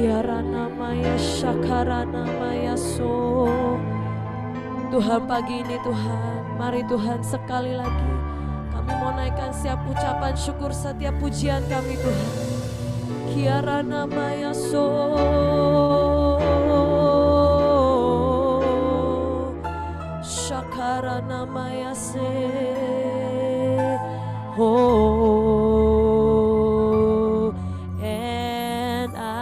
Kiarana Maya Shakarana Maya So. Tuhan pagi ini Tuhan, mari Tuhan sekali lagi kami mau naikkan setiap ucapan syukur, setiap pujian kami Tuhan. Kiarana Maya So. Shakarana Maya Se. Oh, and I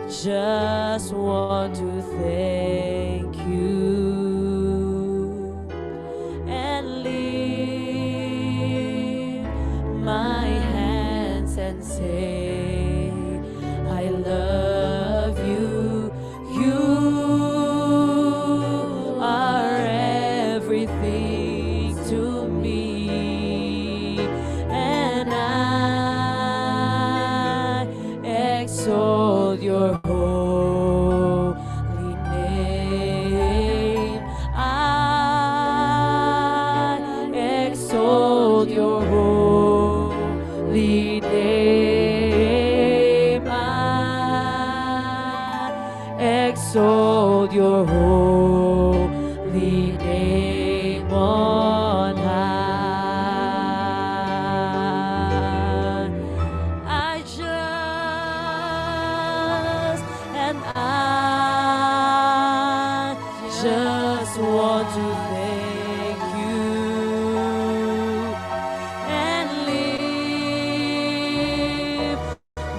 just want to thank you and lift my hands and say, I love you. You are everything to me, and I exalt your holy name. I exalt your holy name. I exalt your holy name on high. I just want to thank you and lift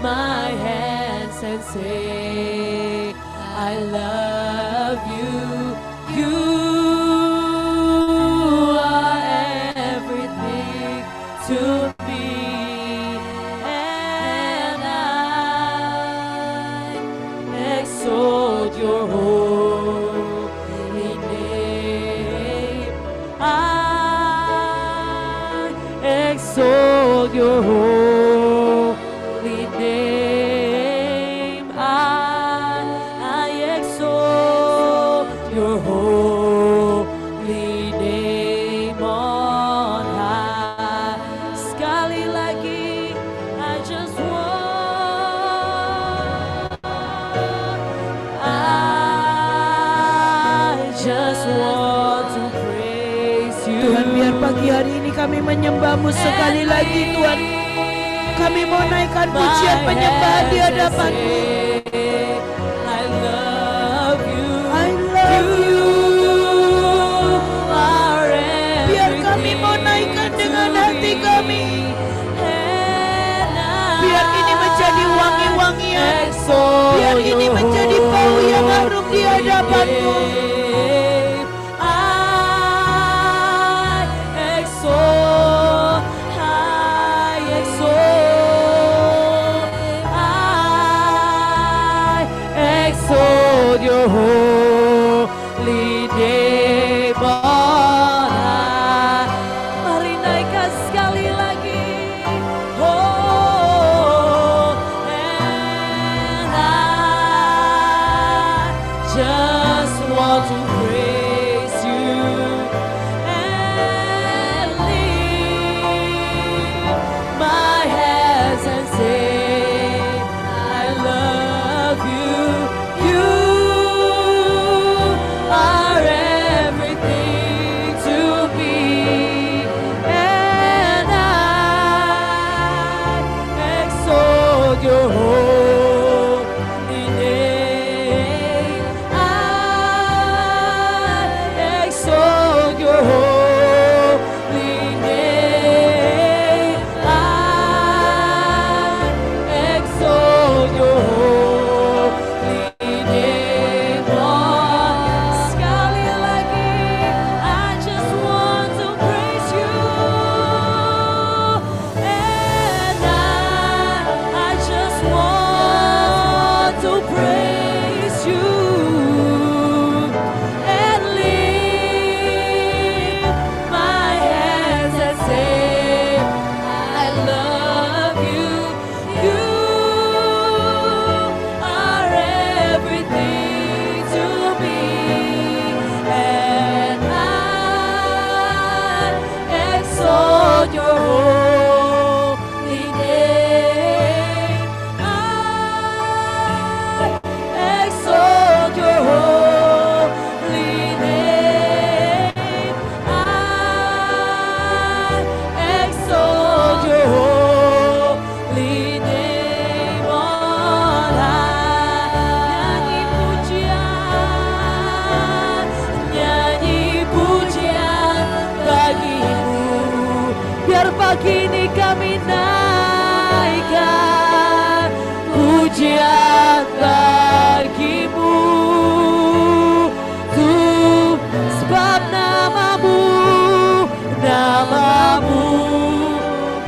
my hands and say, I love you. You are everything to me, and I exalt your holy name. I exalt your holy name. I exalt your holy name on high. Sekali lagi, I just want to praise you. Tuhan, biar pagi hari ini kami menyembah-Mu sekali lagi Tuhan. Kami mau naikkan pujian penyembahan di hadapan-Mu. I love you. I love you. Are Biar kami mau naikkan dengan hati kami. Biar ini menjadi wangi-wangian. Biar ini menjadi bau yang harum di hadapan-Mu. Your holy name on high. Mari naikkan sekali lagi. Oh, and I just want to praise you and lift my hands and say, I love you. Your holy name, I pagi ini kami naikkan pujian bagimu, Tuh, sebab namamu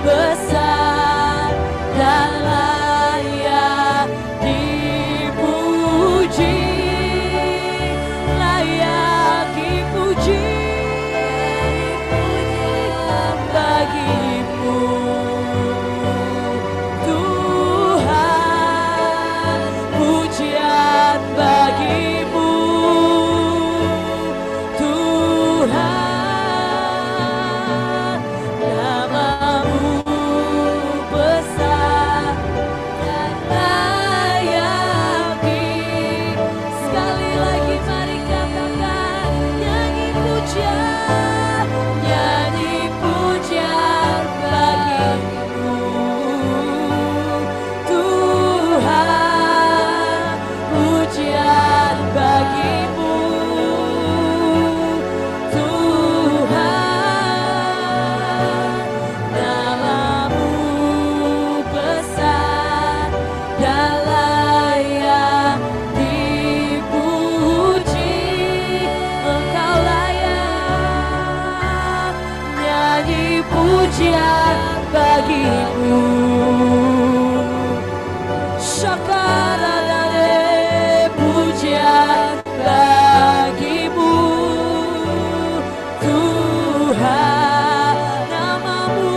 besar dan layak dipuji, layak dipuji. Bagimu Tuhan, pujian bagimu Tuhan, namamu besar dan layak sekali lagi mari katakan, nyanyi pujian, nyanyi pujian bagimu Tuhan, pujian bagimu Tuhan, namamu besar dan layak dipuji, Engkau layak, nyanyi pujian bagimu. Syakarane pujian bagimu Tuhan, namamu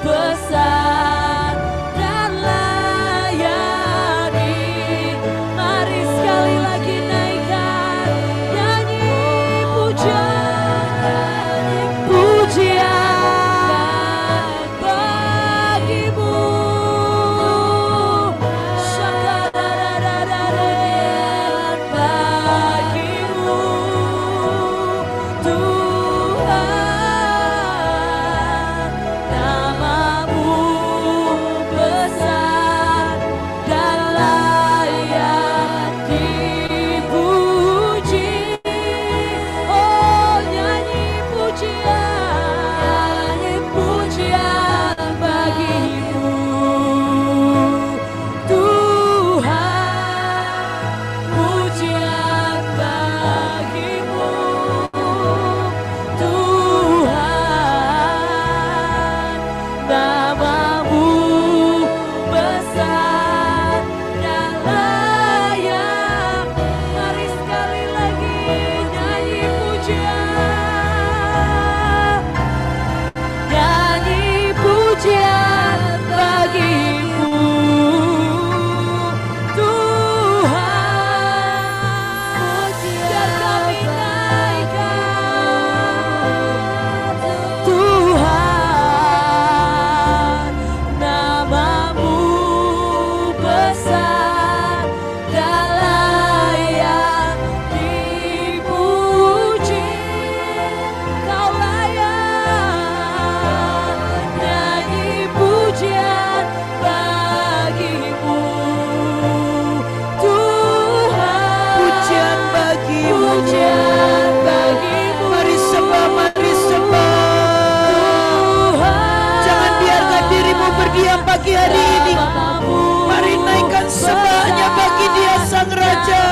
besar dan layak. Mari sekali lagi naikkan, nyanyi pujian, pujian bagimu. Syakarane bagimu Tuhan, namamu besar dan layak dipuji. Oh, nyanyi pujian bagimu Tuhan, pujian bagimu Tuhan, namamu besar dan layak. Mari sekali lagi nyanyi pujian, nyanyi pujian bagimu Tuhan, biar kami naikkan Tuhan, namamu besar dan layak dipuji, Kau layak, nyanyi pujian bagimu Tuhan, Pujian bagimu. pujian bagimu. Mari sembah, mari sembah. Tuhan, Jangan biarkan dirimu berdiam pagi hari ini. namamu Mari naikkan sembahnya bagi Dia Sang Raja,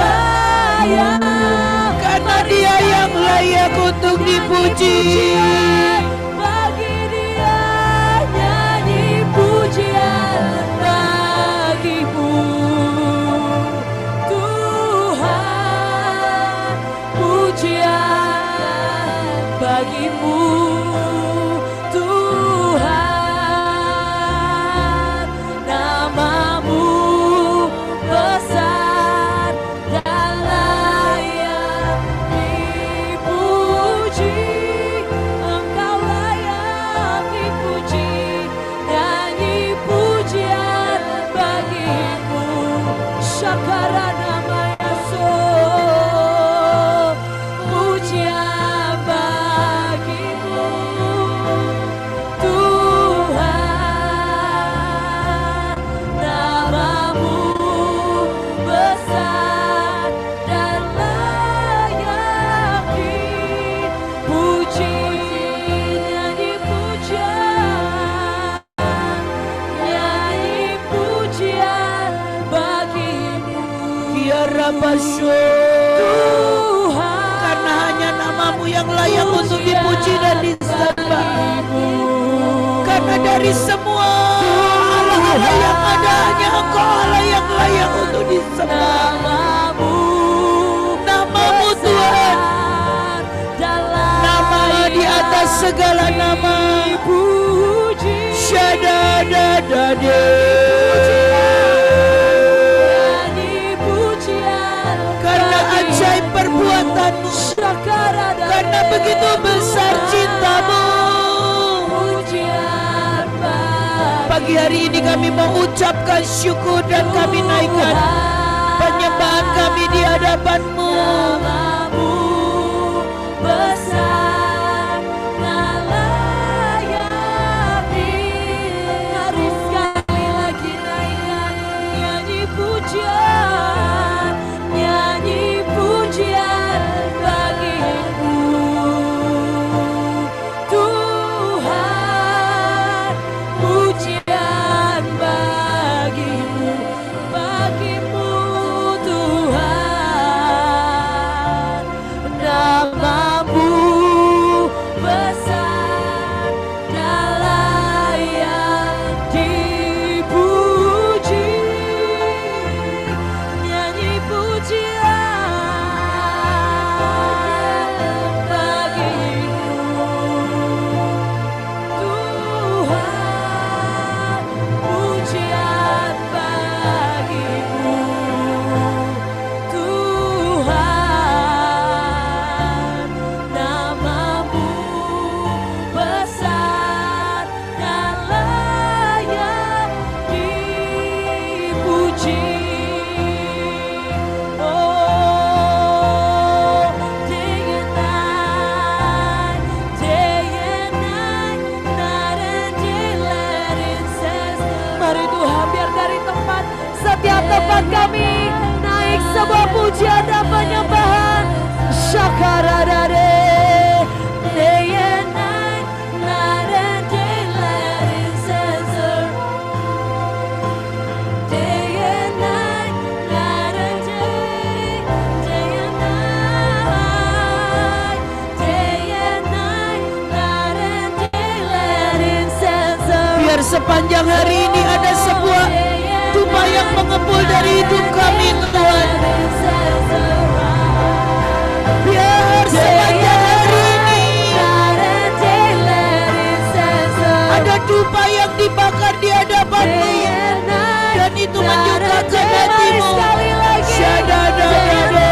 karena Dia yang layak untuk dipuji. bagi Dia, nyanyi pujian bagimu Tuhan, pujian bagimu Tuhan, namamu besar dan layak dipuji, Engkau layak dipuji, nyanyi pujian bagimu. Syakarana mayaso, pujian bagimu Basho. Karena hanya nama-Mu yang layak untuk dipuji dan disembah. Karena dari semua Allah-Allah yang ada, hanya Engkau Allah yang layak untuk disembah. Nama-Mu Tuhan, nama di atas segala nama. Syadadadade. Karena ajaib perbuatan-Mu, karena begitu besar cinta-Mu. Pagi hari ini kami mau ucapkan syukur dan kami naikkan penyembahan kami di hadapan-Mu. Namamu besar, tak layak mari sekali lagi naikkan nyanyi pujian bagimu Tuhan, pujian bagimu Tuhan. Namamu besar dan layak dipuji, nyanyi pujian bagimu Tuhan, pujian bagimu Tuhan. Namamu besar dan layak dipuji. Oh, day and night, night and day, let incense. Mari Tuhan, biar dari tempat, setiap tempat kami naik sebuah pujian dan penyembahan. Shakaradare, day and night and day, let incense. Day and night and day, day and night, day and night and day, let incense. Biar sepanjang hari ini ada sebuah tumpah yang mengepul dari hidup kami Tuhan. Biar sepanjang hari ini ada dupa yang dibakar di hadapan-Mu, dan itu menyukakan hati-Mu. Syadadadade.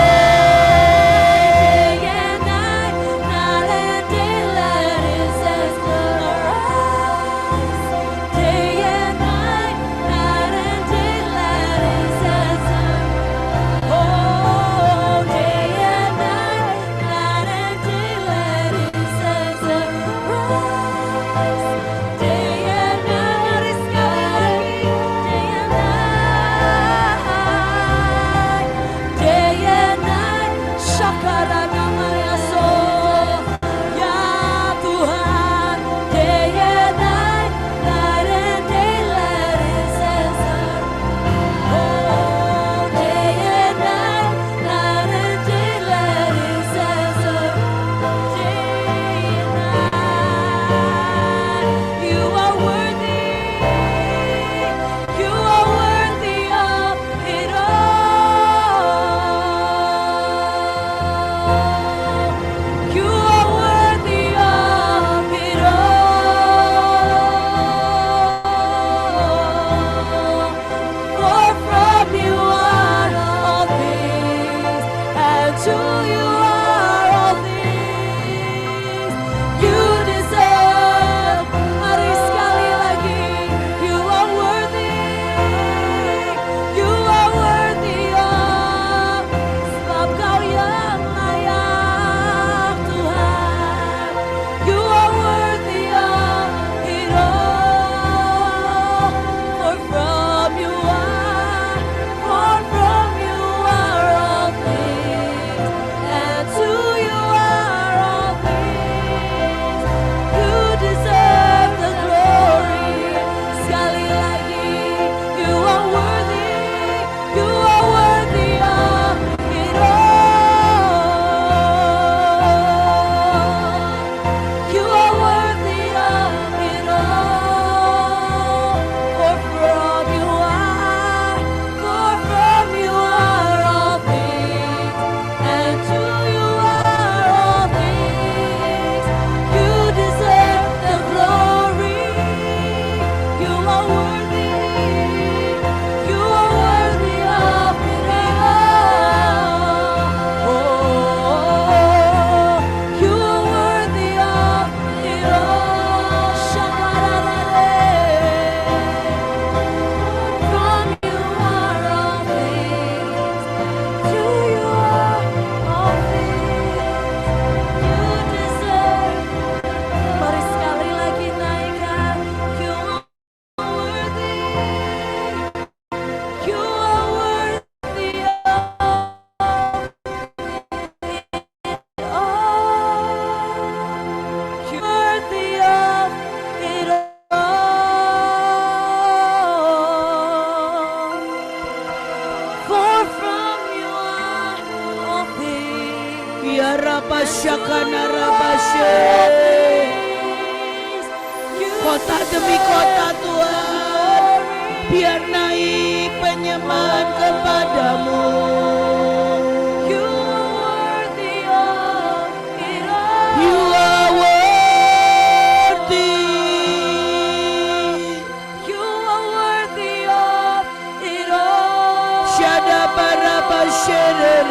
Kiara Pasyakana Rabashe. Kota demi kota Tuhan, biar naik penyembahan kepadamu. You are worthy. You are worthy of it all. Shada Barabashere.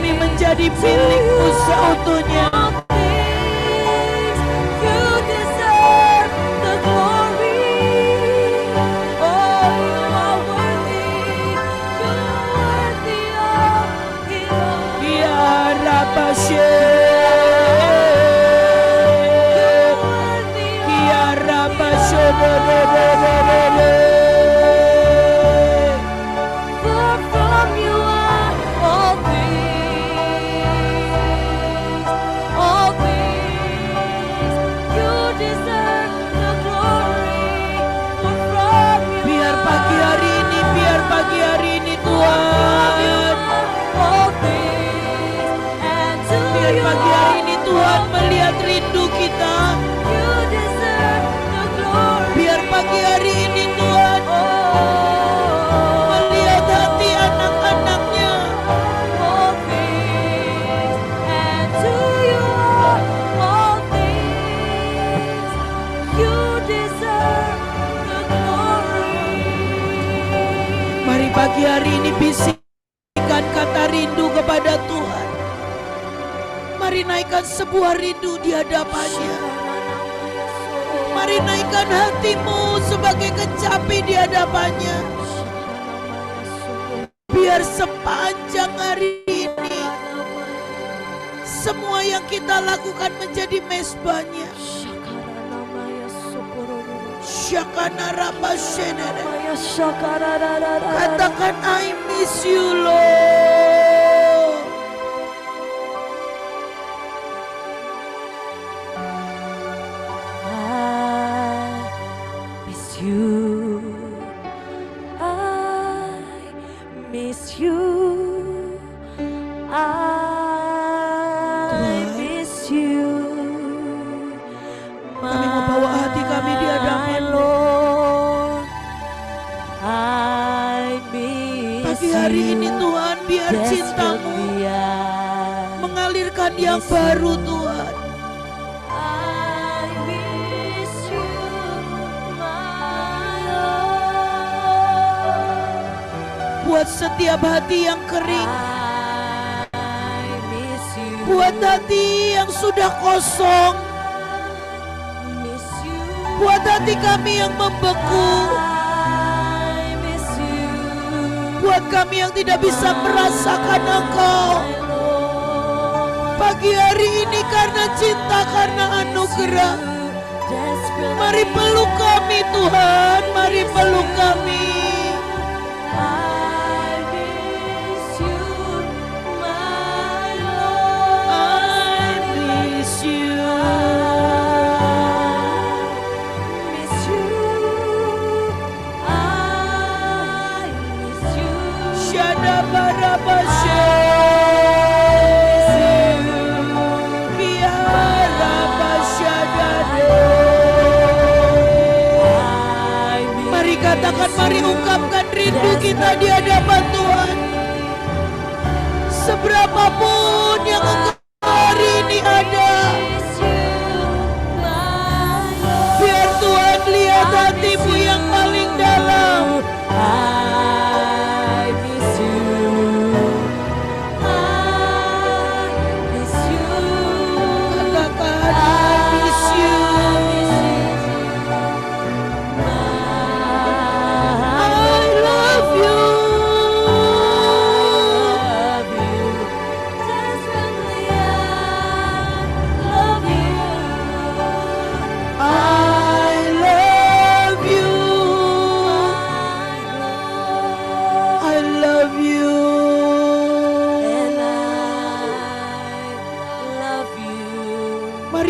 Menjadi milikmu seutuhnya. You deserve the glory. Oh, you are worthy. You are worthy of it all. Ya Rabashe. Ya Rabashe. For from you are all things. All things, you deserve the glory. For from you biar pagi hari ini Tuhan, all things, and to biar pagi hari ini Tuhan melihat rindu kita. You deserve the glory. Biar pagi hari ini Tuhan melihat hati anak-anaknya. All things, and to you are all things. You deserve the glory. Mari pagi hari ini bisikkan kata rindu kepada Tuhan. Mari naikkan sebuah rindu di hadapannya. Mari naikkan hatimu sebagai kecapi di hadapannya. Biar sepanjang hari ini semua yang kita lakukan menjadi mezbahnya. Syakana Rabashenere. Katakan I miss you Lord. Hari ini Tuhan, biar cintamu mengalirkan yang baru Tuhan. I miss you, my Lord. Buat setiap hati yang kering, I miss you. Buat hati yang sudah kosong, miss you. Buat hati kami yang membeku, buat kami yang tidak bisa merasakan Engkau, Pagi hari ini karena cinta, karena anugerah. Mari peluk kami Tuhan, mari peluk kami. Katakan, mari ungkapkan rindu kita di hadapan Tuhan. Seberapapun yang engkau hari ini ada, biar Tuhan lihat hatimu yang paling dalam. I miss you. I miss you. Katakan, I miss you.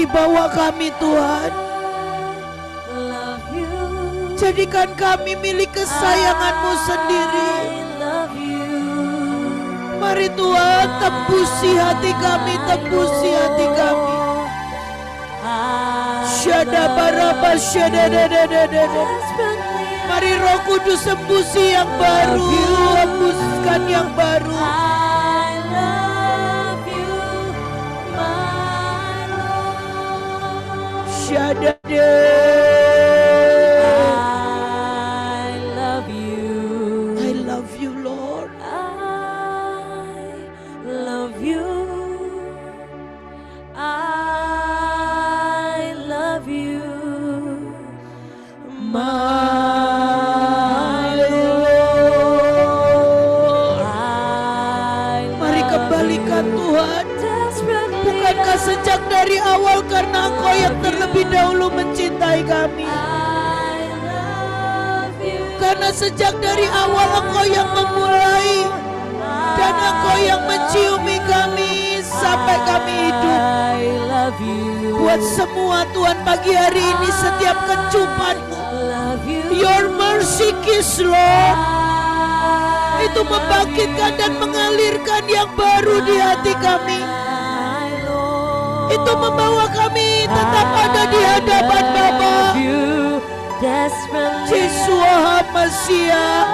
Bawa kami Tuhan, jadikan kami milik kesayangan-Mu sendiri. Mari Tuhan, tembusi hati kami, tembusi hati kami. Mari Roh Kudus embusi yang baru, hembuskan yang baru. I love you. I love you, Lord. I love you. I love you, my Lord. Mari kembalikan Tuhan. Bukankah sejak dari awal karena Engkau yang terlebih dahulu mencintai kami? Karena sejak dari awal Engkau yang memulai, dan Engkau yang menciumi kami sampai kami hidup. Buat semua Tuhan pagi hari ini setiap kecupan-Mu, Your mercy kiss Lord, itu membangkitkan dan mengalirkan yang baru di hati kami. Itu membawa kami tetap ada di hadapan Bapa. Yeshua Masiah.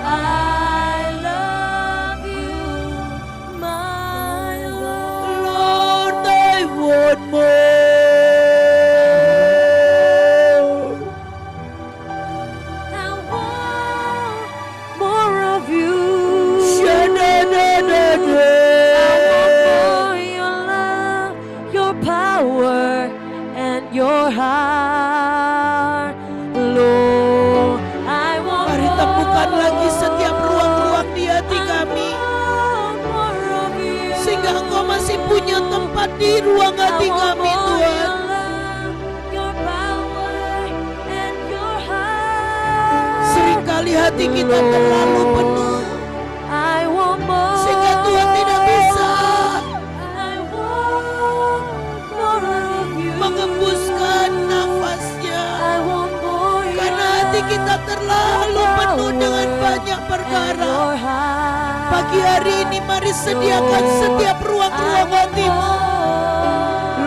I love you, my Lord, I want more. I want more of you. Power and your heart, Lord. I want. Mari temukan lagi setiap ruang-ruang di hati kami, sehingga Engkau masih punya tempat di ruang hati kami, Tuhan. Seringkali hati kita terlalu penuh, sehingga Tuhan tidak bisa mengembuskan nafasnya, karena hati kita terlalu penuh dengan banyak perkara. Pagi hari ini mari sediakan setiap ruang-ruang hatimu,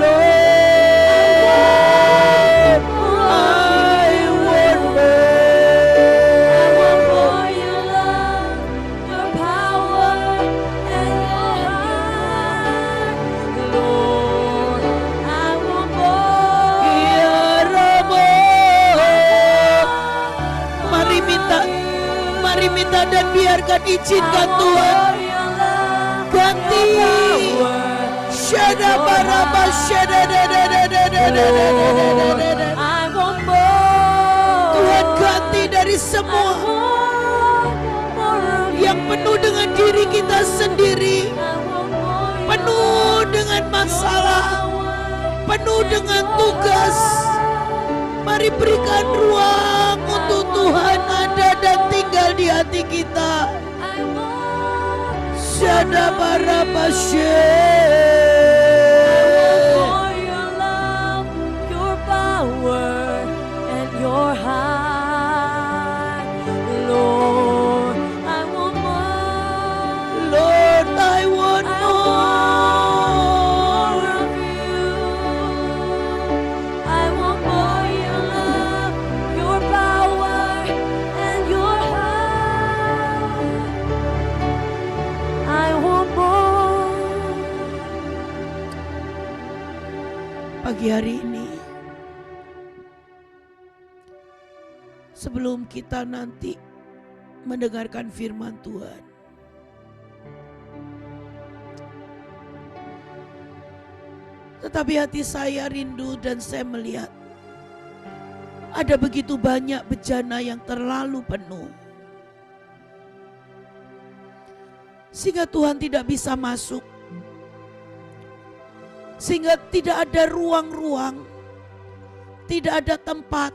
Lord. Minta dan biarkan, izinkan Tuhan ganti Tuhan ganti dari semua yang penuh dengan diri kita sendiri, penuh dengan masalah, penuh dengan tugas. Mari berikan ruang untuk Tuhan ada dan tinggal di hati kita. Shada barabashe. For your love, your power, and your heart, Lord, I want more. Lord, I want more. of you. I want more your love, your power, and your heart. I want more. Pagi hari ini, sebelum kita nanti mendengarkan firman Tuhan, tetapi hati saya rindu dan saya melihat ada begitu banyak bejana yang terlalu penuh, sehingga Tuhan tidak bisa masuk, sehingga tidak ada ruang-ruang, tidak ada tempat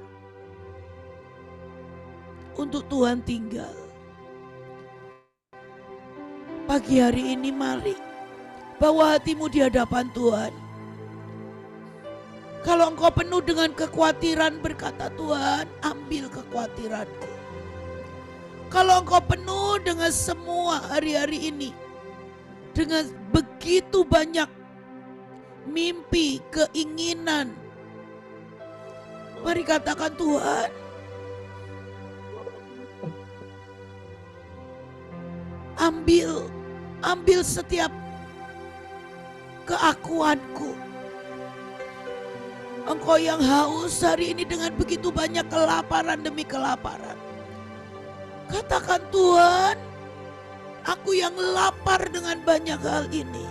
untuk Tuhan tinggal. Pagi hari ini mari bawa hatimu di hadapan Tuhan. Kalau engkau penuh dengan kekhawatiran, berkata Tuhan, ambil kekhawatiranku. Kalau engkau penuh dengan semua hari-hari ini, dengan begitu banyak mimpi, keinginan, mari katakan Tuhan, ambil setiap keakuanku. Engkau yang haus hari ini dengan begitu banyak kelaparan demi kelaparan. Katakan Tuhan, aku yang lapar dengan banyak hal ini.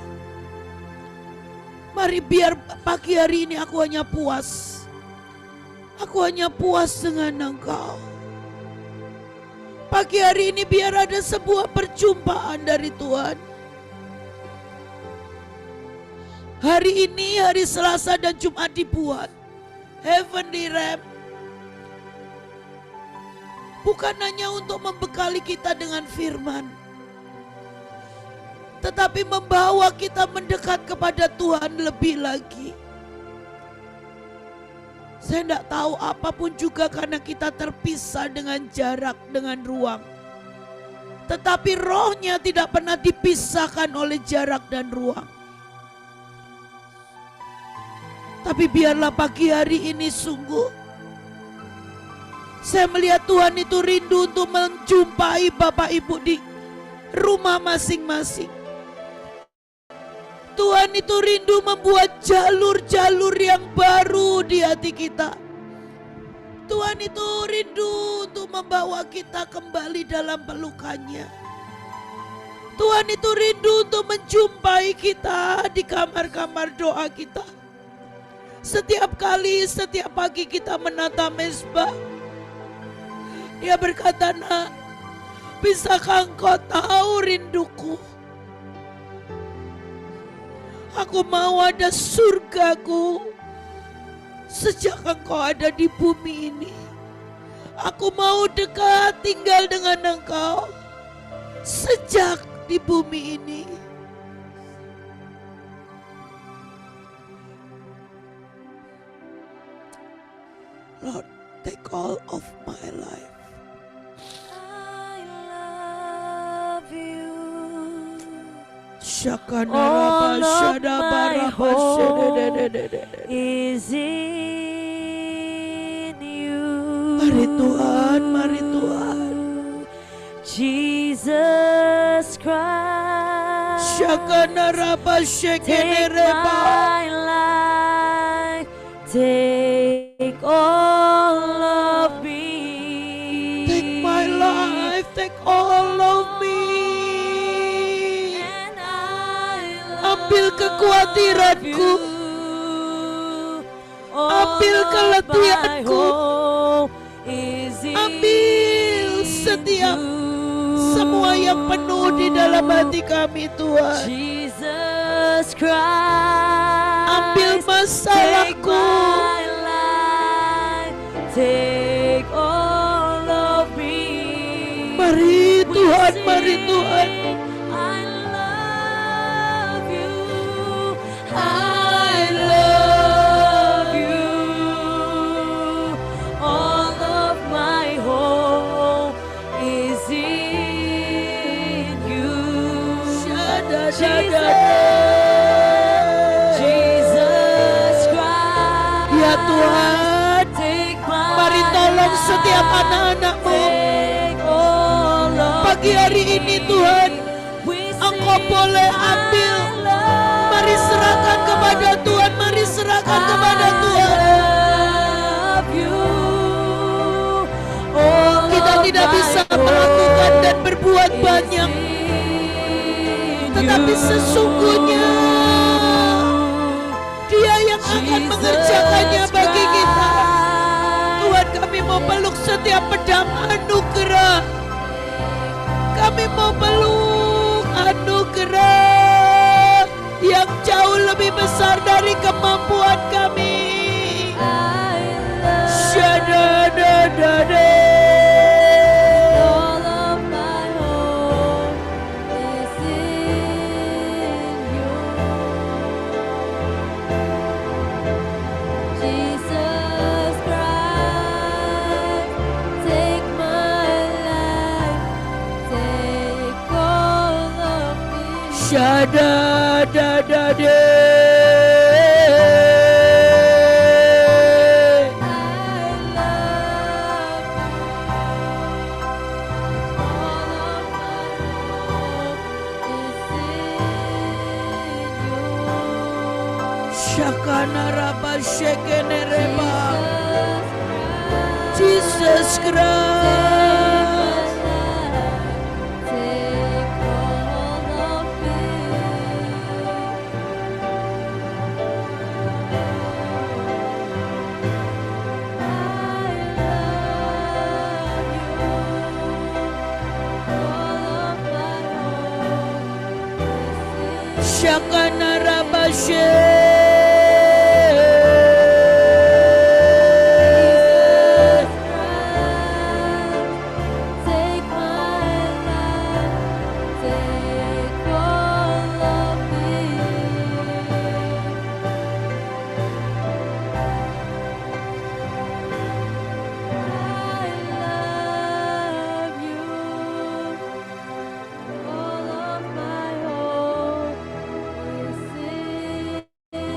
Mari biar pagi hari ini aku hanya puas. Aku hanya puas dengan Engkau. Pagi hari ini biar ada sebuah perjumpaan dari Tuhan. Hari ini, hari Selasa dan Jumat dibuat Heavenly Realm bukan hanya untuk membekali kita dengan firman, tetapi membawa kita mendekat kepada Tuhan lebih lagi. Saya tidak tahu apapun juga karena kita terpisah dengan jarak, dengan ruang. Tetapi rohnya tidak pernah dipisahkan oleh jarak dan ruang. Tapi biarlah pagi hari ini sungguh saya melihat Tuhan itu rindu untuk menjumpai Bapak Ibu di rumah masing-masing. Tuhan itu rindu membuat jalur-jalur yang baru di hati kita. Tuhan itu rindu untuk membawa kita kembali dalam pelukannya. Tuhan itu rindu untuk menjumpai kita di kamar-kamar doa kita. Setiap kali, setiap pagi kita menata mezbah, Dia berkata, nak, bisakah engkau tahu rinduku? Aku mau ada surgaku sejak engkau ada di bumi ini. Aku mau dekat tinggal dengan engkau sejak di bumi ini. Lord, take all of my life. I love you. Shakanaraba shadabaraba shadadadadadada. Is in you. Mari Tuhan, mari Tuhan. Jesus Christ. Shakanaraba Take shekenereba. my life. Take all of me. Take my life, take all of me. And I Ambil love kekhawatiranku, you. ambil All of keletihanku, my hope is in ambil setiap you. semua yang penuh di dalam hati kami Tuhan. Jesus Jesus Christ, Ambil take masalahku. my life, take all of me. Mari We Tuhan, mari sing, Tuhan. I love you, I love you. All of my hope is in you. Jesus Christ, Ya Tuhan, take my mari tolong setiap anak-anak-Mu. take all of Pagi hari ini Tuhan, we Engkau sing, boleh ambil. I love Mari serahkan kepada Tuhan, mari serahkan kepada Tuhan. you. All Kita of tidak my bisa hope melakukan dan berbuat is banyak, in tetapi you. sesungguhnya Dia yang akan mengerjakannya bagi kita. Tuhan, kami mau peluk setiap pedang anugerah. Kami mau peluk anugerah yang jauh lebih besar dari kemampuan kami. Syadadadade. All of my hope is in you. Jesus Christ, take my life, take all of me. Syadadadade. Shakana raba shekene reba. Jesus Christ. Shakana raba Take my life, take all of me. I love you. All of my hope is in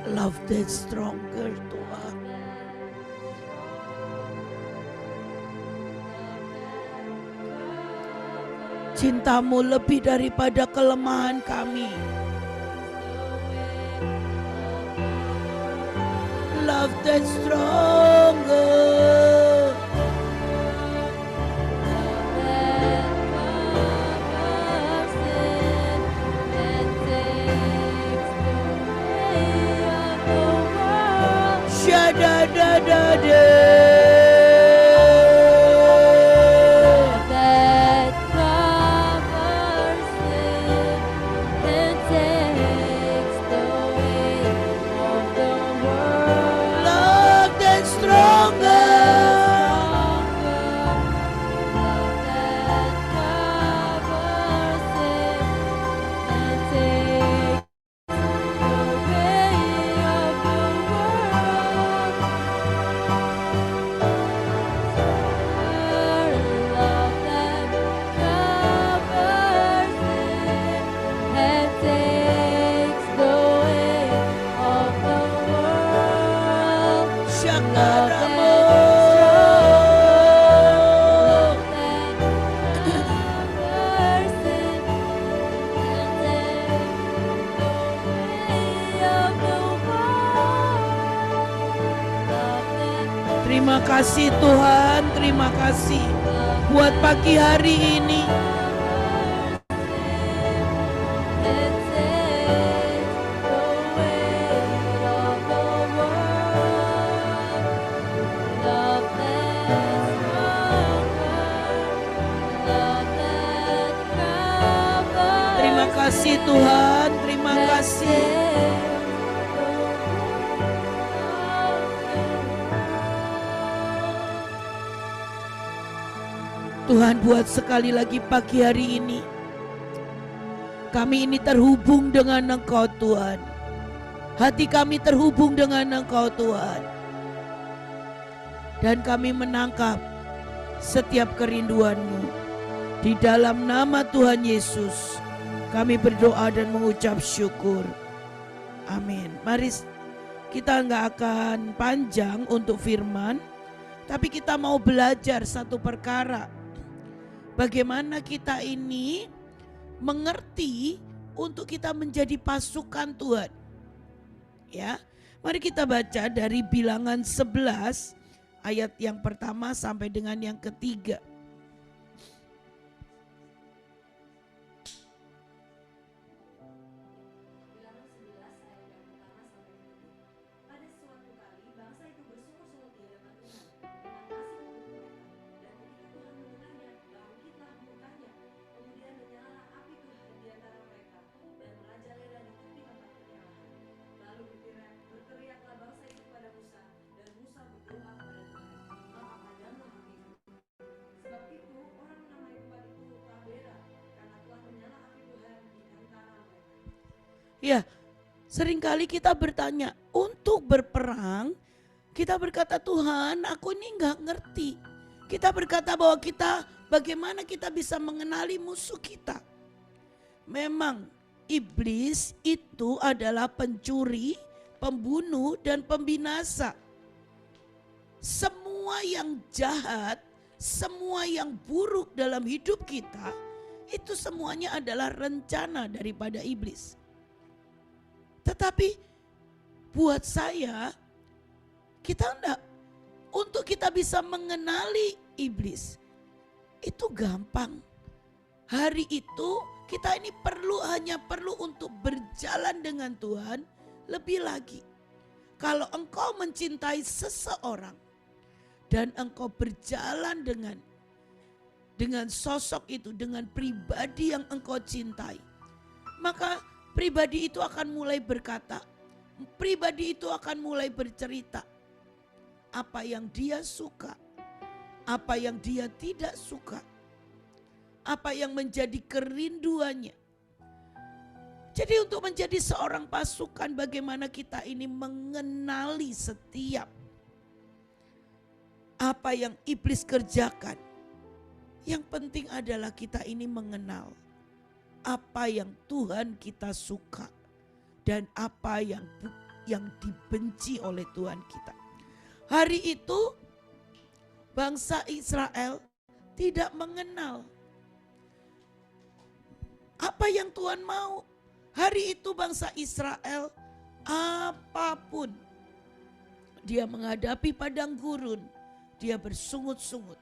Love that stronger, Tuhan. Cintamu lebih daripada kelemahan kami. Love that stronger. Terima kasih Tuhan, terima kasih buat pagi hari ini. Terima kasih Tuhan, terima kasih. Tuhan, buat sekali lagi pagi hari ini kami ini terhubung dengan Engkau Tuhan. Hati kami terhubung dengan Engkau Tuhan. Dan kami menangkap setiap kerinduan-Mu. Di dalam nama Tuhan Yesus kami berdoa dan mengucap syukur. Amin. Mari kita nggak akan panjang untuk firman, tapi kita mau belajar satu perkara. Bagaimana kita ini mengerti untuk kita menjadi pasukan Tuhan. Ya, mari kita baca dari Bilangan 11 ayat yang pertama sampai dengan yang ketiga. Ya, seringkali kita bertanya untuk berperang, kita berkata Tuhan aku ini gak ngerti. Kita berkata bahwa bagaimana kita bisa mengenali musuh kita. Memang iblis itu adalah pencuri, pembunuh dan pembinasa. Semua yang jahat, semua yang buruk dalam hidup kita, itu semuanya adalah rencana daripada iblis. Tetapi buat saya, untuk kita bisa mengenali iblis, itu gampang. Hari itu kita ini hanya perlu untuk berjalan dengan Tuhan lebih lagi. Kalau engkau mencintai seseorang dan engkau berjalan dengan sosok itu, dengan pribadi yang engkau cintai, maka pribadi itu akan mulai berkata, pribadi itu akan mulai bercerita apa yang dia suka, apa yang dia tidak suka, apa yang menjadi kerinduannya. Jadi untuk menjadi seorang pasukan, bagaimana kita ini mengenali setiap apa yang iblis kerjakan. Yang penting adalah kita ini mengenal apa yang Tuhan kita suka dan apa yang dibenci oleh Tuhan kita. Hari itu bangsa Israel tidak mengenal apa yang Tuhan mau. Hari itu bangsa Israel apapun dia menghadapi padang gurun, dia bersungut-sungut.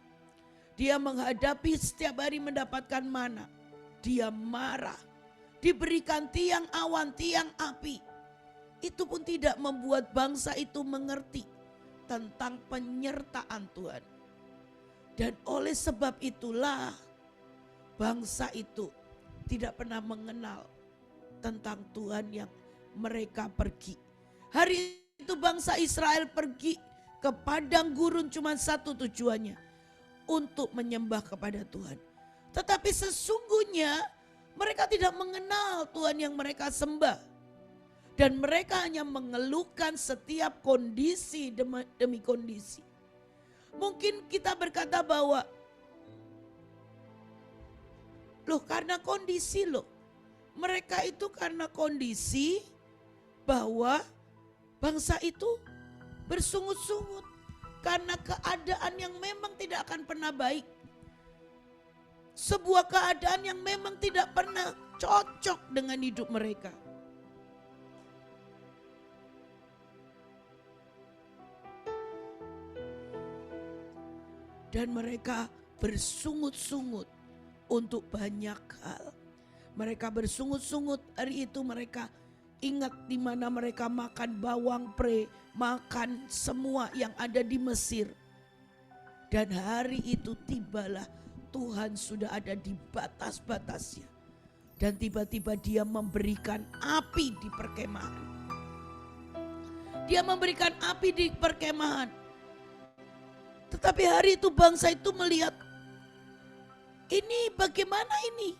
Dia menghadapi setiap hari mendapatkan mana, dia marah. Diberikan tiang awan, tiang api. Itu pun tidak membuat bangsa itu mengerti tentang penyertaan Tuhan. Dan oleh sebab itulah bangsa itu tidak pernah mengenal tentang Tuhan yang mereka pergi. Hari itu bangsa Israel pergi ke padang gurun cuma satu tujuannya, untuk menyembah kepada Tuhan. Tetapi sesungguhnya mereka tidak mengenal Tuhan yang mereka sembah. Dan mereka hanya mengeluhkan setiap kondisi demi kondisi. Mungkin kita berkata bahwa, loh karena kondisi loh. Mereka itu karena kondisi bahwa bangsa itu bersungut-sungut. Karena keadaan yang memang tidak akan pernah baik. Sebuah keadaan yang memang tidak pernah cocok dengan hidup mereka. Dan mereka bersungut-sungut untuk banyak hal. Mereka bersungut-sungut, hari itu mereka ingat di mana mereka makan bawang pre, makan semua yang ada di Mesir. Dan hari itu tibalah Tuhan sudah ada di batas-batasnya. Dan tiba-tiba dia memberikan api di perkemahan. Dia memberikan api di perkemahan. Tetapi hari itu bangsa itu melihat, ini bagaimana ini?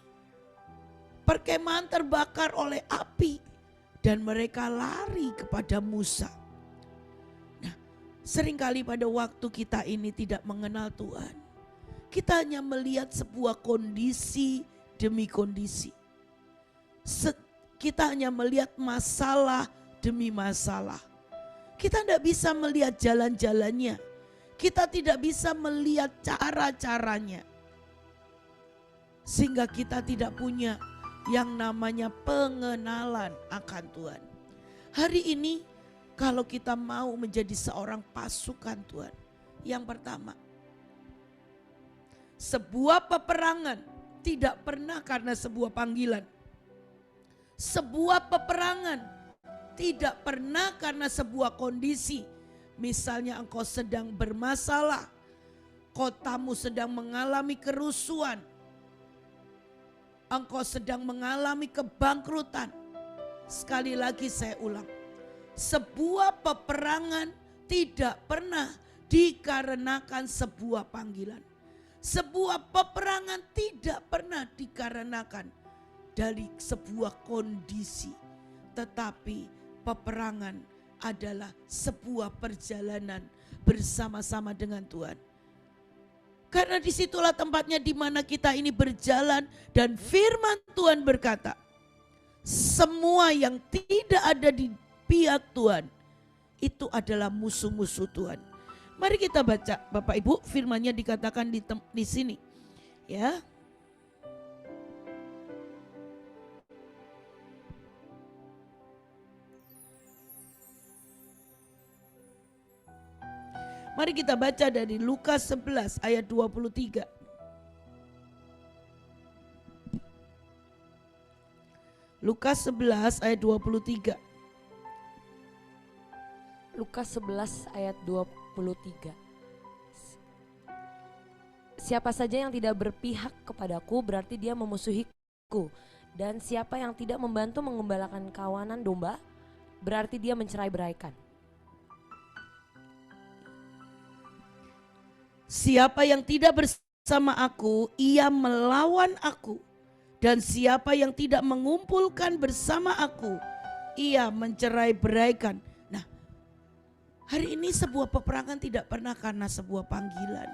Perkemahan terbakar oleh api. Dan mereka lari kepada Musa. Nah, seringkali pada waktu kita ini tidak mengenal Tuhan, kita hanya melihat sebuah kondisi demi kondisi. Kita hanya melihat masalah demi masalah. Kita tidak bisa melihat jalan-jalannya. Kita tidak bisa melihat cara-caranya. Sehingga kita tidak punya yang namanya pengenalan akan Tuhan. Hari ini kalau kita mau menjadi seorang pasukan Tuhan, yang pertama, sebuah peperangan tidak pernah karena sebuah panggilan. Sebuah peperangan tidak pernah karena sebuah kondisi. Misalnya engkau sedang bermasalah, kotamu sedang mengalami kerusuhan, engkau sedang mengalami kebangkrutan. Sekali lagi saya ulang, sebuah peperangan tidak pernah dikarenakan sebuah panggilan. Sebuah peperangan tidak pernah dikarenakan dari sebuah kondisi. Tetapi peperangan adalah sebuah perjalanan bersama-sama dengan Tuhan. Karena disitulah tempatnya di mana kita ini berjalan, dan firman Tuhan berkata, semua yang tidak ada di pihak Tuhan itu adalah musuh-musuh Tuhan. Mari kita baca Bapak Ibu, firman-Nya dikatakan di sini. Ya. Mari kita baca dari Lukas 11 ayat 23. Lukas 11 ayat 23. Lukas 11 ayat 23. Siapa saja yang tidak berpihak kepadaku berarti dia memusuhiku. Dan siapa yang tidak membantu mengembalakan kawanan domba berarti dia mencerai-beraikan. Siapa yang tidak bersama aku, ia melawan aku. Dan siapa yang tidak mengumpulkan bersama aku, ia mencerai-beraikan. Nah, hari ini sebuah peperangan tidak pernah karena sebuah panggilan.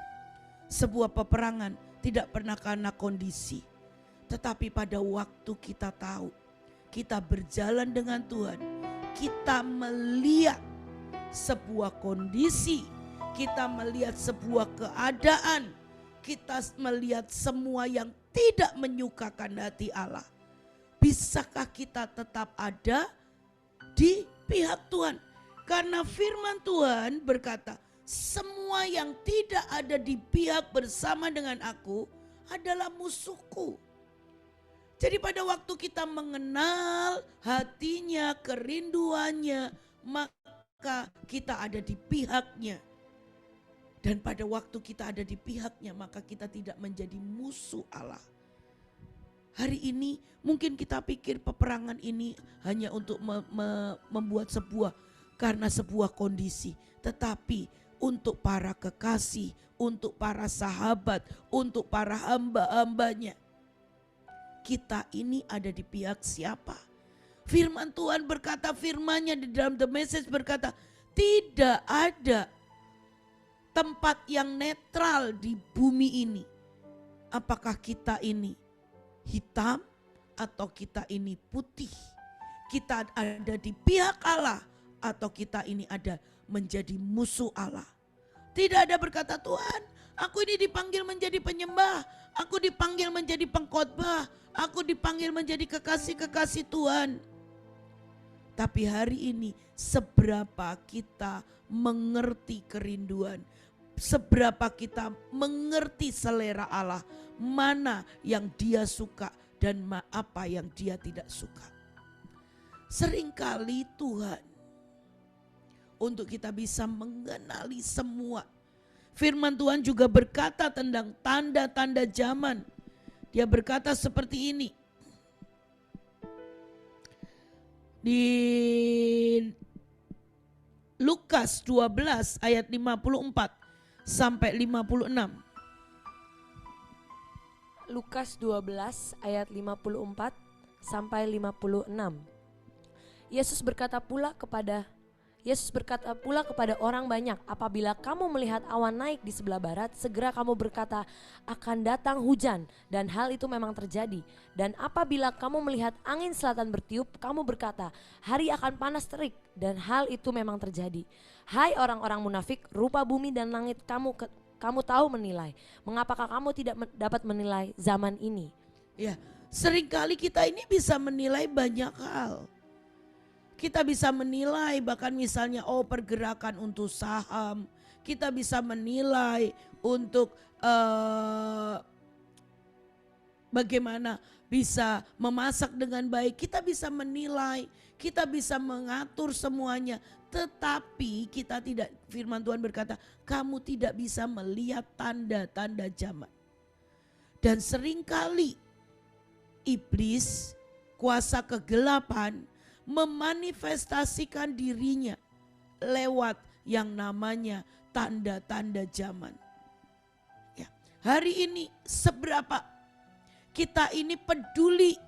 Sebuah peperangan tidak pernah karena kondisi. Tetapi pada waktu kita tahu, kita berjalan dengan Tuhan, kita melihat sebuah kondisi, kita melihat sebuah keadaan, kita melihat semua yang tidak menyukakan hati Allah, bisakah kita tetap ada di pihak Tuhan? Karena firman Tuhan berkata, semua yang tidak ada di pihak bersama dengan aku adalah musuhku. Jadi pada waktu kita mengenal hatinya, kerinduannya, maka kita ada di pihaknya. Dan pada waktu kita ada di pihaknya, maka kita tidak menjadi musuh Allah. Hari ini mungkin kita pikir peperangan ini hanya untuk membuat karena sebuah kondisi. Tetapi untuk para kekasih, untuk para sahabat, untuk para hamba-hambanya, kita ini ada di pihak siapa? Firman Tuhan berkata, firmannya di dalam The Message berkata, tidak ada tempat yang netral di bumi ini. Apakah kita ini hitam atau kita ini putih? Kita ada di pihak Allah atau kita ini ada menjadi musuh Allah? Tidak ada berkata, Tuhan, aku ini dipanggil menjadi penyembah, aku dipanggil menjadi pengkhotbah, aku dipanggil menjadi kekasih-kekasih Tuhan. Tapi hari ini seberapa kita mengerti kerinduan, seberapa kita mengerti selera Allah, mana yang Dia suka dan apa yang Dia tidak suka. Seringkali Tuhan, untuk kita bisa mengenali semua, firman Tuhan juga berkata tentang tanda-tanda zaman. Dia berkata seperti ini. Di Lukas 12 ayat 54 sampai 56. Lukas 12 ayat 54 sampai 56. Yesus berkata pula kepada orang banyak, apabila kamu melihat awan naik di sebelah barat, segera kamu berkata, akan datang hujan, dan hal itu memang terjadi. Dan apabila kamu melihat angin selatan bertiup, kamu berkata, hari akan panas terik, dan hal itu memang terjadi. Hai orang-orang munafik, rupa bumi dan langit kamu tahu menilai. Mengapakah kamu tidak dapat menilai zaman ini? Ya, seringkali kita ini bisa menilai banyak hal. Kita bisa menilai bahkan misalnya pergerakan untuk saham. Kita bisa menilai untuk bagaimana bisa memasak dengan baik. Kita bisa menilai, kita bisa mengatur semuanya. Tetapi kita tidak, firman Tuhan berkata, kamu tidak bisa melihat tanda-tanda zaman. Dan seringkali iblis, kuasa kegelapan, memanifestasikan dirinya lewat yang namanya tanda-tanda zaman. Ya, hari ini seberapa kita ini peduli?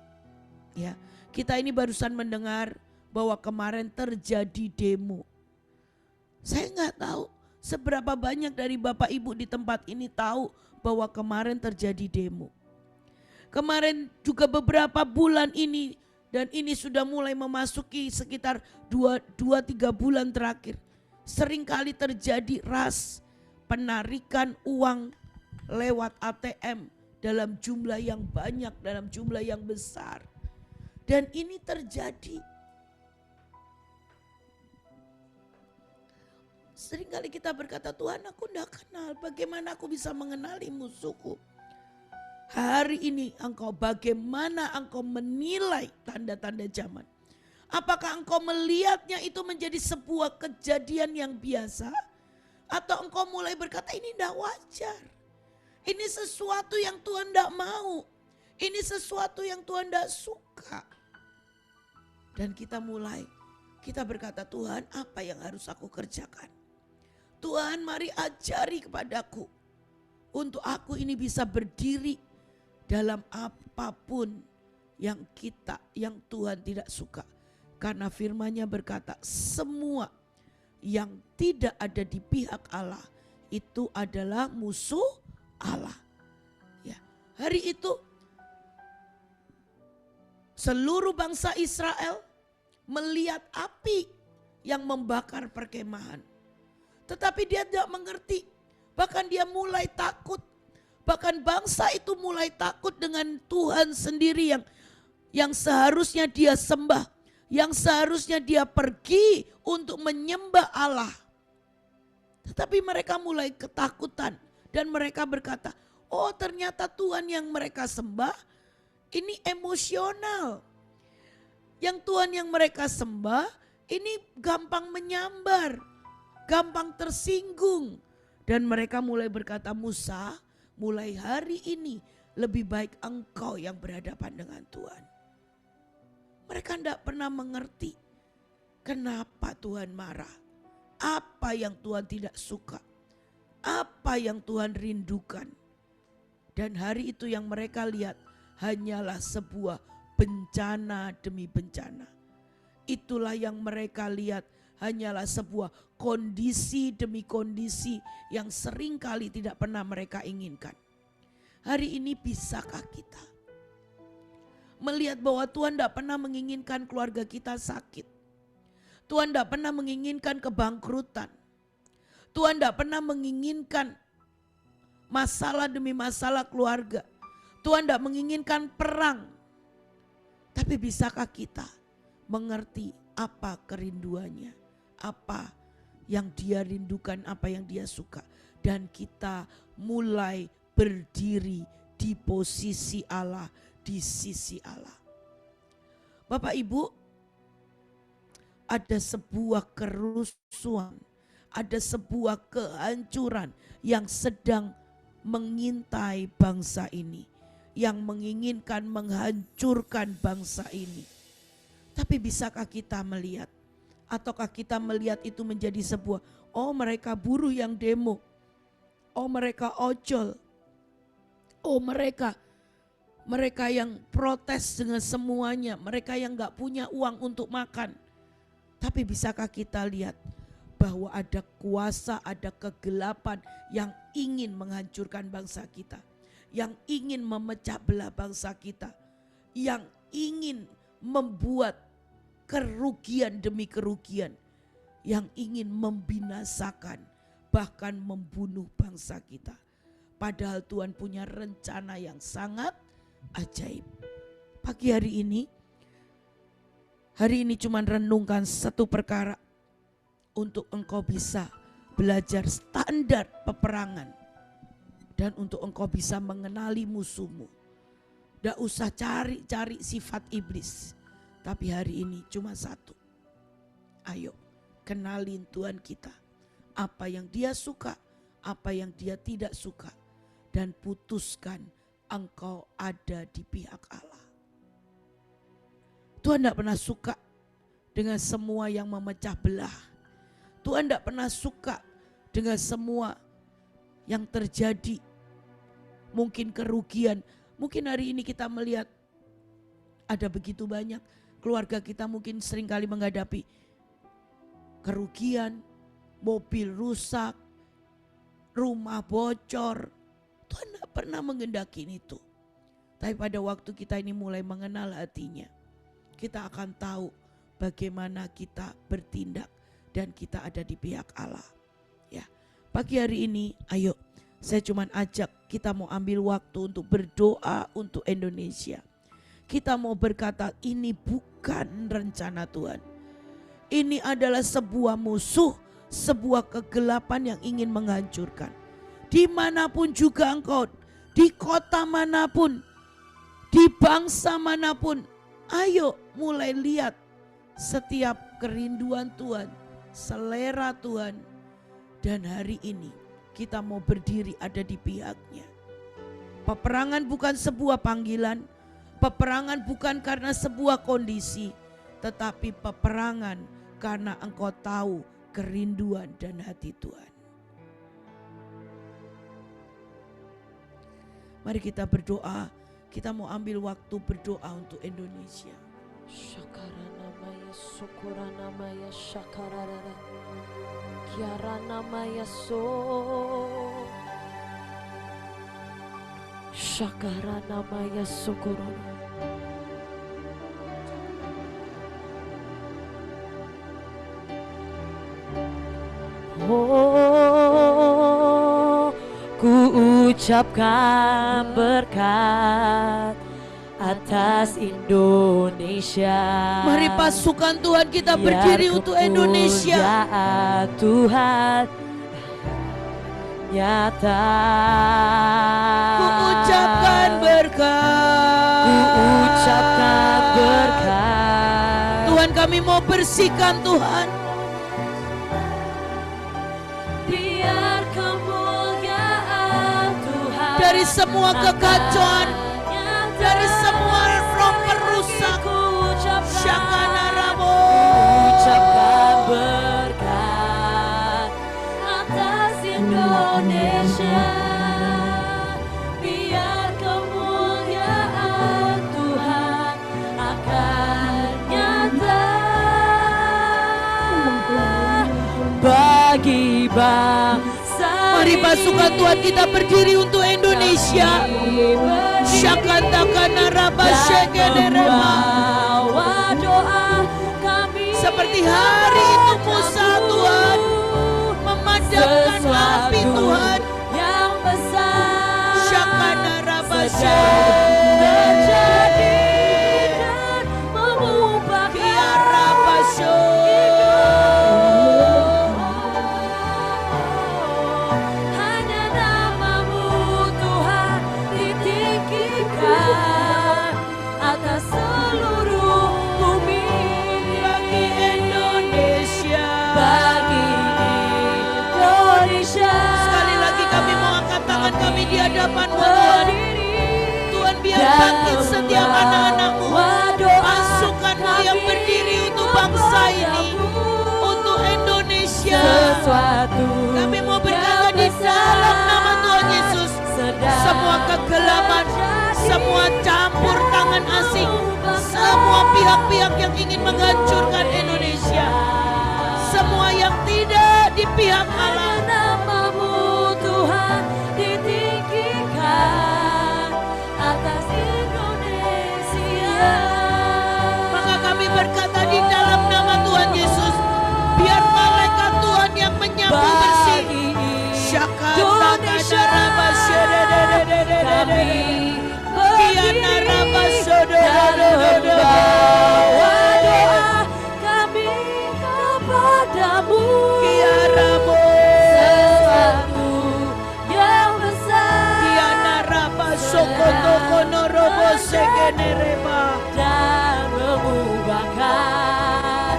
Ya, kita ini barusan mendengar bahwa kemarin terjadi demo. Saya nggak tahu seberapa banyak dari Bapak Ibu di tempat ini tahu bahwa kemarin terjadi demo. Kemarin juga beberapa bulan ini, dan ini sudah mulai memasuki sekitar 2-3 bulan terakhir. Seringkali terjadi penarikan uang lewat ATM dalam jumlah yang banyak, dalam jumlah yang besar. Dan ini terjadi. Seringkali kita berkata, Tuhan, aku tidak kenal, bagaimana aku bisa mengenali musuhku? Hari ini bagaimana engkau menilai tanda-tanda zaman? Apakah engkau melihatnya itu menjadi sebuah kejadian yang biasa? Atau engkau mulai berkata, ini tidak wajar. Ini sesuatu yang Tuhan tidak mau. Ini sesuatu yang Tuhan tidak suka. Dan kita berkata, Tuhan, apa yang harus aku kerjakan? Tuhan, mari ajari kepadaku untuk aku ini bisa berdiri dalam apapun yang Tuhan tidak suka. Karena firman-Nya berkata, semua yang tidak ada di pihak Allah itu adalah musuh Allah. Ya, hari itu seluruh bangsa Israel melihat api yang membakar perkemahan. Tetapi dia tidak mengerti, bahkan dia mulai takut. Bahkan bangsa itu mulai takut dengan Tuhan sendiri yang seharusnya dia sembah, yang seharusnya dia pergi untuk menyembah Allah. Tetapi mereka mulai ketakutan dan mereka berkata, oh ternyata Tuhan yang mereka sembah ini emosional. Yang Tuhan yang mereka sembah ini gampang menyambar, gampang tersinggung. Dan mereka mulai berkata, Musa, mulai hari ini lebih baik engkau yang berhadapan dengan Tuhan. Mereka tidak pernah mengerti kenapa Tuhan marah. Apa yang Tuhan tidak suka. Apa yang Tuhan rindukan. Dan hari itu yang mereka lihat hanyalah sebuah bencana demi bencana. Itulah yang mereka lihat hanyalah sebuah kondisi demi kondisi yang seringkali tidak pernah mereka inginkan. Hari ini bisakah kita melihat bahwa Tuhan tidak pernah menginginkan keluarga kita sakit. Tuhan tidak pernah menginginkan kebangkrutan. Tuhan tidak pernah menginginkan masalah demi masalah keluarga. Tuhan tidak menginginkan perang. Tapi bisakah kita mengerti apa kerinduannya, apa yang dia rindukan, apa yang dia suka. Dan kita mulai berdiri di posisi Allah, di sisi Allah. Bapak Ibu, ada sebuah kerusuhan, ada sebuah kehancuran yang sedang mengintai bangsa ini, yang menginginkan menghancurkan bangsa ini. Tapi bisakah kita melihat, ataukah kita melihat itu menjadi sebuah, oh mereka buruh yang demo, oh mereka ojol, oh mereka yang protes dengan semuanya, mereka yang gak punya uang untuk makan. Tapi bisakah kita lihat bahwa ada kuasa, ada kegelapan yang ingin menghancurkan bangsa kita, yang ingin memecah belah bangsa kita, yang ingin membuat kerugian demi kerugian, yang ingin membinasakan, bahkan membunuh bangsa kita. Padahal Tuhan punya rencana yang sangat ajaib. Pagi hari ini cuma renungkan satu perkara untuk engkau bisa belajar standar peperangan dan untuk engkau bisa mengenali musuhmu. Tidak usah cari sifat iblis, tapi hari ini cuma satu. Ayo kenalin Tuhan kita, apa yang dia suka, apa yang dia tidak suka, dan putuskan engkau ada di pihak Allah. Tuhan tidak pernah suka dengan semua yang memecah belah. Tuhan tidak pernah suka dengan semua yang terjadi. Mungkin kerugian, mungkin hari ini kita melihat ada begitu banyak keluarga kita mungkin seringkali menghadapi kerugian, mobil rusak, rumah bocor. Tuhan tidak pernah mengendaki itu. Tapi pada waktu kita ini mulai mengenal hatinya, kita akan tahu bagaimana kita bertindak dan kita ada di pihak Allah. Ya, pagi hari ini ayo saya cuma ajak kita mau ambil waktu untuk berdoa untuk Indonesia. Kita mau berkata ini bukan rencana Tuhan. Ini adalah sebuah musuh, sebuah kegelapan yang ingin menghancurkan. Dimanapun juga engkau, di kota manapun, di bangsa manapun, ayo mulai lihat setiap kerinduan Tuhan, selera Tuhan. Dan hari ini kita mau berdiri ada di pihaknya. Peperangan bukan sebuah panggilan, peperangan bukan karena sebuah kondisi, tetapi peperangan karena engkau tahu kerinduan dan hati Tuhan. Mari kita berdoa, kita mau ambil waktu berdoa untuk Indonesia. Shakarana maya sukurana maya shakarara kiarana maya so shakarana maya sukurana Oh, ku ucapkan berkat atas Indonesia. Mari pasukan Tuhan kita berdiri untuk Indonesia. Kemuliaan Tuhan nyata. Ku ucapkan berkat. Ku ucapkan berkat. Tuhan, kami mau bersihkan Tuhan. Biar kemuliaan Tuhan Dari semua kekacauan, dari semua roh perusak. Syakana Rabo. Ucapkan berkat atas Indonesia. Biar kemuliaan Tuhan akan nyata bagi bangsa. Mari pasukan Tuhan kita berdiri untuk Indonesia. Syakantaka Raba Shekenerema. Seperti hari itu Musa Tuhan memadamkan api Tuhan yang besar Syakana Raba terjadi dan mengubah Kiara Basho. hanya namamu Tuhan ditinggikan atas seluruh bumi. Bagi Indonesia. Bagi Indonesia. Sekali lagi kami mau angkat tangan kami di hadapan-Mu Tuhan. Tuhan, biar bangkit setiap anak-anak-Mu, pasukan-Mu yang berdiri untuk bangsa ini, untuk Indonesia. Kami mau berkata di dalam nama Tuhan Yesus, semua kegelapan, semua campur tangan asing, semua pihak-pihak yang ingin menghancurkan Indonesia, semua yang tidak di pihak Allah, Namamu Tuhan ditinggikan atas Indonesia. maka kami berkata di dalam nama Tuhan Yesus, biar malaikat Tuhan yang menyapu bersih. Indonesia kami membawa doa kami kepadamu. Sesuatu yang besar dan mengubahkan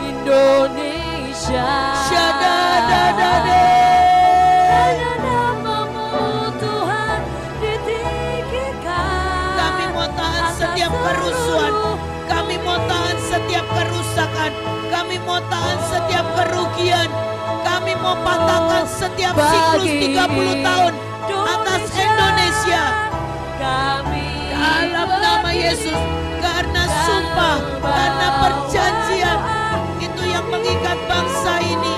Indonesia. Hanya namamu Tuhan ditinggikan. Kami mau tahan setiap kerusuhan, kami mau tahan setiap kerusakan, kami mau tahan setiap kerugian, kami mau patahkan setiap siklus 30 tahun atas Indonesia. Kami Dalam nama Yesus, karena sumpah, karena perjanjian, itu yang mengikat bangsa ini.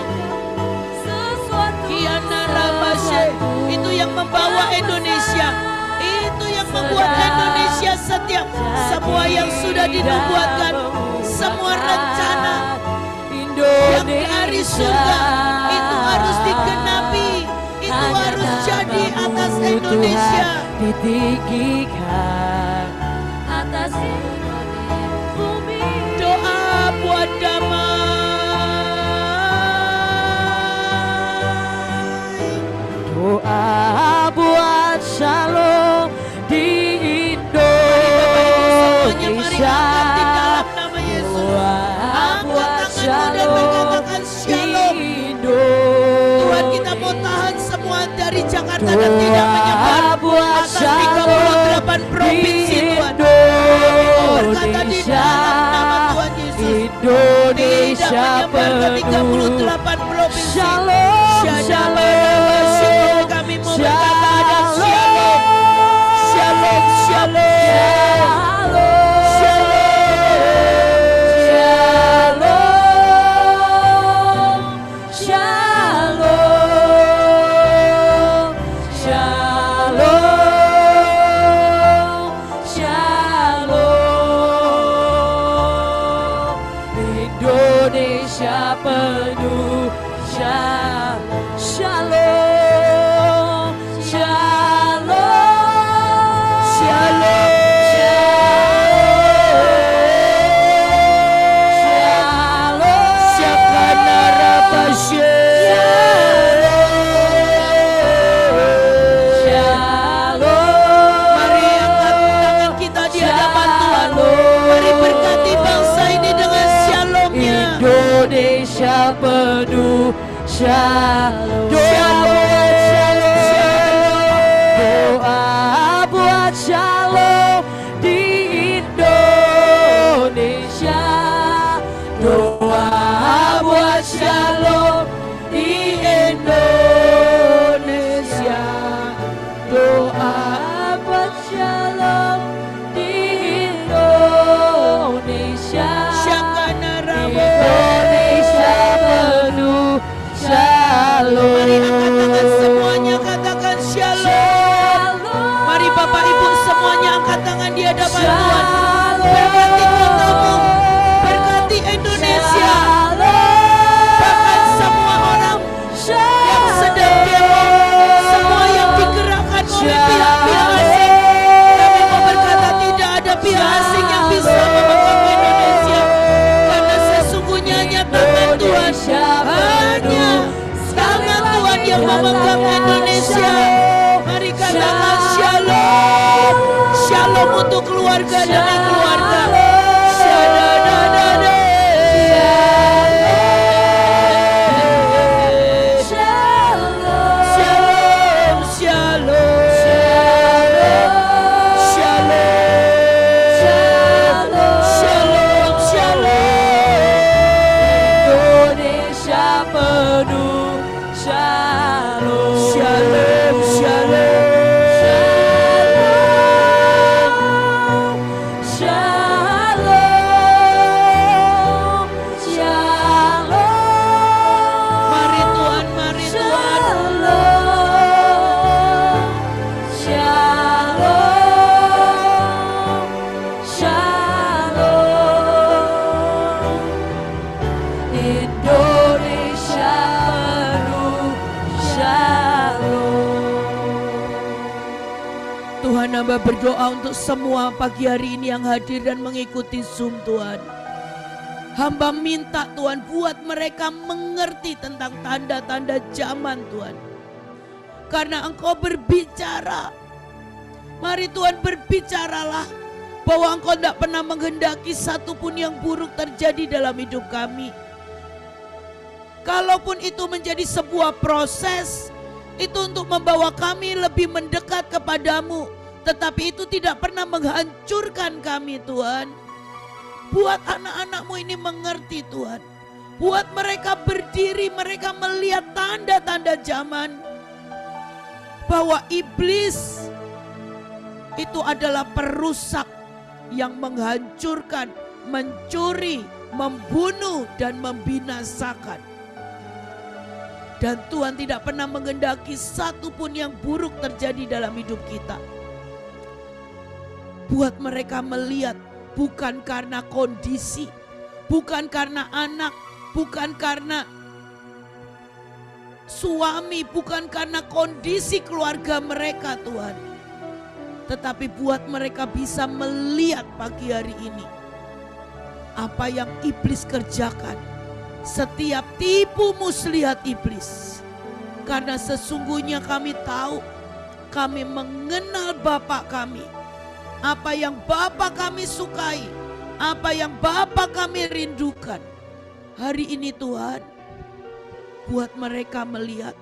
Kiana Rabashe, itu yang membawa Indonesia, itu yang membuat Indonesia setiap semua yang sudah dinubuatkan, semua rencana yang dari surga itu harus digenapi, itu harus jadi atas Indonesia. Ditinggikan atas bumi. Doa buat damai, Doa buat shalom di Indonesia. Doa buat shalom di Indonesia. Tuhan, kita mau tahan semua dari Jakarta dan tidak menyebar atas 38 provinsi Tuhan. Berkata di dalam nama Tuhan Yesus, Indonesia tidak menyebar ke 38 provinsi. Shalom, shalom. Kami mau berkata ada shalom, shalom, shalom, Indonesia penuh Shalom, shalom, Shalom. Shakana Rabashe. Mari angkat tangan kita di hadapan Tuhan. Mari berkati bangsa ini dengan shalom-Nya. Indonesia penuh shalom. Doa buat shalom di Indonesia. Doa buat shalom di Indonesia. Doa buat shalom di Indonesia. Shakana Rabashe. Indonesia penuh shalom. Mari angkat tangan semuanya, katakan shalom. Mari Bapak Ibu semuanya angkat tangan di hadapan Tuhan. Berkati kotamu, berkati Indonesia. Bahkan semua orang yang sedang demo, semua yang digerakkan oleh pihak-pihak asing. Kami mau berkata tidak ada pihak asing yang bisa memegang Indonesia. Karena sesungguhnya hanya tangan Tuhan, hanya tangan Tuhan yang memegang Indonesia. Mari katakan shalom. Shalom untuk keluarga demi keluarga. Shadadadada. Shalom, shalom. Shalom, shalom. Indonesia penuh shalom. Shalom, shalom. Shalom, shalom. Mari Tuhan, mari Tuhan. Shalom, shalom. Indonesia penuh shalom. Tuhan, hamba berdoa untuk semua pagi hari ini yang hadir dan mengikuti Zoom Tuhan. Hamba minta Tuhan buat mereka mengerti tentang tanda-tanda zaman Tuhan. Karena Engkau berbicara. Mari Tuhan berbicaralah bahwa Engkau tidak pernah menghendaki satupun yang buruk terjadi dalam hidup kami. Kalaupun itu menjadi sebuah proses, itu untuk membawa kami lebih mendekat kepadamu. Tetapi itu tidak pernah menghancurkan kami Tuhan. Buat anak-anak-Mu ini mengerti Tuhan. Buat mereka berdiri, mereka melihat tanda-tanda zaman. Bahwa iblis itu adalah perusak yang menghancurkan, mencuri, membunuh, dan membinasakan. Dan Tuhan tidak pernah menghendaki satupun yang buruk terjadi dalam hidup kita. Buat mereka melihat bukan karena kondisi, bukan karena anak, bukan karena suami, bukan karena kondisi keluarga mereka Tuhan. Tetapi buat mereka bisa melihat pagi hari ini apa yang iblis kerjakan. Setiap tipu muslihat iblis. Karena sesungguhnya kami tahu, kami mengenal Bapa kami. Apa yang Bapa kami sukai, apa yang Bapa kami rindukan. Hari ini Tuhan, buat mereka melihat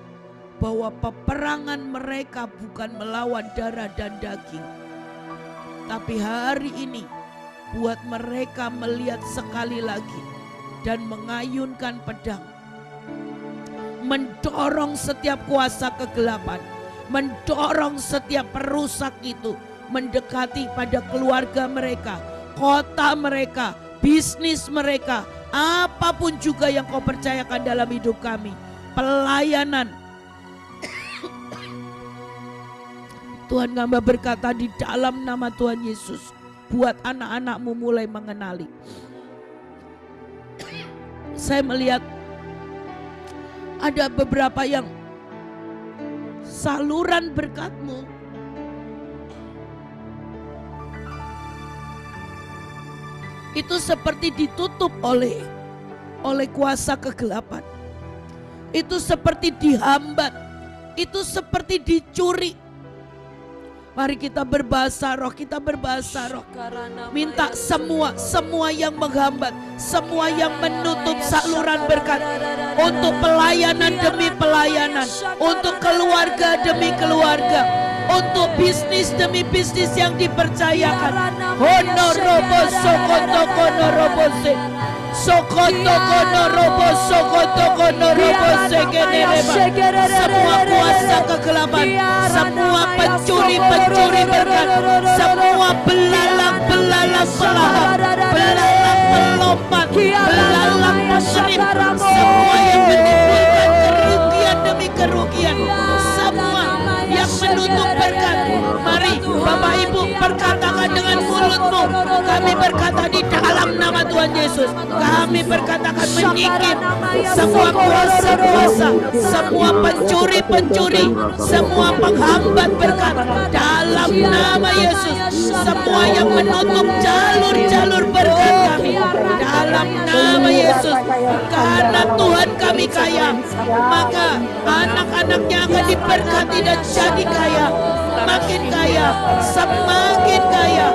bahwa peperangan mereka bukan melawan darah dan daging. Tapi hari ini buat mereka melihat sekali lagi dan mengayunkan pedang. Mendorong setiap kuasa kegelapan, mendorong setiap perusak itu mendekati pada keluarga mereka, kota mereka, bisnis mereka, apapun juga yang Kau percayakan dalam hidup kami. Pelayanan. Tuhan, hamba berkata di dalam nama Tuhan Yesus, buat anak-anak-Mu mulai mengenali. Saya melihat Ada beberapa yang saluran berkat-Mu itu seperti ditutup oleh kuasa kegelapan. Itu seperti dihambat. Itu seperti dicuri. Mari kita berbahasa roh, minta semua yang menghambat, semua yang menutup saluran berkat, untuk pelayanan demi pelayanan, untuk keluarga demi keluarga, untuk bisnis demi bisnis yang dipercayakan. Honorobo sokoto konorobose, sokoto konorobo, sokoto konorobose genereba. Semua kuasa kegelapan, semua pencuri-pencuri berkat, semua belalang pelahap, belalang pelompat, belalang musyrik, semua yang menimbulkan kerugian demi kerugian, semua yang menutup berkat. Mari Bapak Ibu berkatakan dengan mulutmu. Kami berkata di dalam nama Tuhan Yesus, kami berkatakan menyingkir semua kuasa-kuasa, semua pencuri-pencuri, semua penghambat berkat dalam nama Yesus. Semua yang menutup jalur-jalur berkat kami dalam nama Yesus. Karena Tuhan kami kaya, maka anak-anaknya akan diberkati dan jadi kaya, makin kaya, semakin kaya.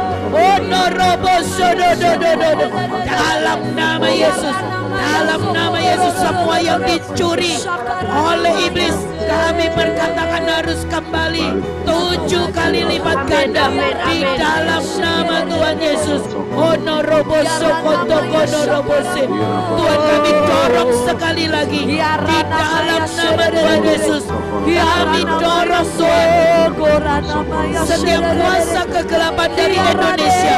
Dalam nama Yesus, dalam nama Yesus, semua yang dicuri oleh iblis kami berkatakan harus kembali 7 kali lipat ganda di dalam nama Tuhan Yesus. Tuhan kami dorong sekali lagi di dalam nama Tuhan Yesus. Kami dorong Tuhan, setiap kuasa kegelapan dari Indonesia,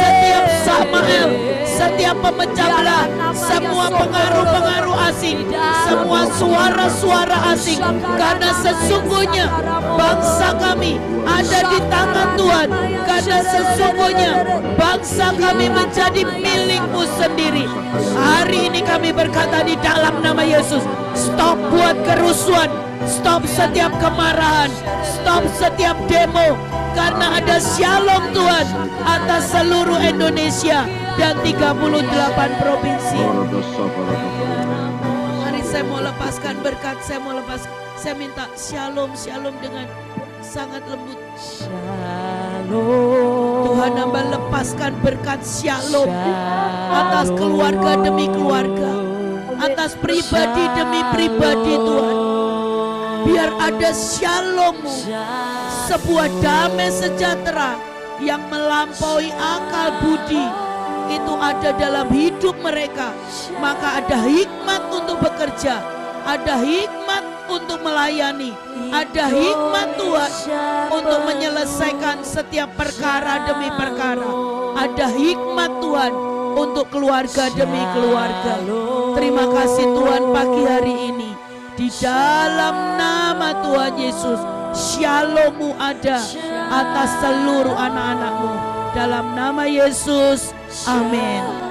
setiap Samael, setiap pemecah belah, semua pengaruh-pengaruh asing, semua suara-suara asing, karena sesungguhnya bangsa kami ada di tangan Tuhan, karena sesungguhnya bangsa kami menjadi milik-Mu sendiri. Hari ini kami berkata di dalam nama Yesus, stop buat kerusuhan, stop setiap kemarahan, stop setiap demo, karena ada shalom Tuhan atas seluruh Indonesia dan 38 provinsi. Mari saya mau lepaskan berkat, saya minta shalom dengan sangat lembut. Tuhan hamba lepaskan berkat shalom atas keluarga demi keluarga, atas pribadi demi pribadi Tuhan. Biar ada shalom-Mu, sebuah damai sejahtera yang melampaui akal budi itu ada dalam hidup mereka. Maka ada hikmat untuk bekerja, ada hikmat untuk melayani, ada hikmat Tuhan untuk menyelesaikan setiap perkara demi perkara, ada hikmat Tuhan untuk keluarga demi keluarga. Terima kasih Tuhan pagi hari ini. Di dalam nama Tuhan Yesus, shalom-Mu ada atas seluruh anak-anak-Mu. Dalam nama Yesus, amin.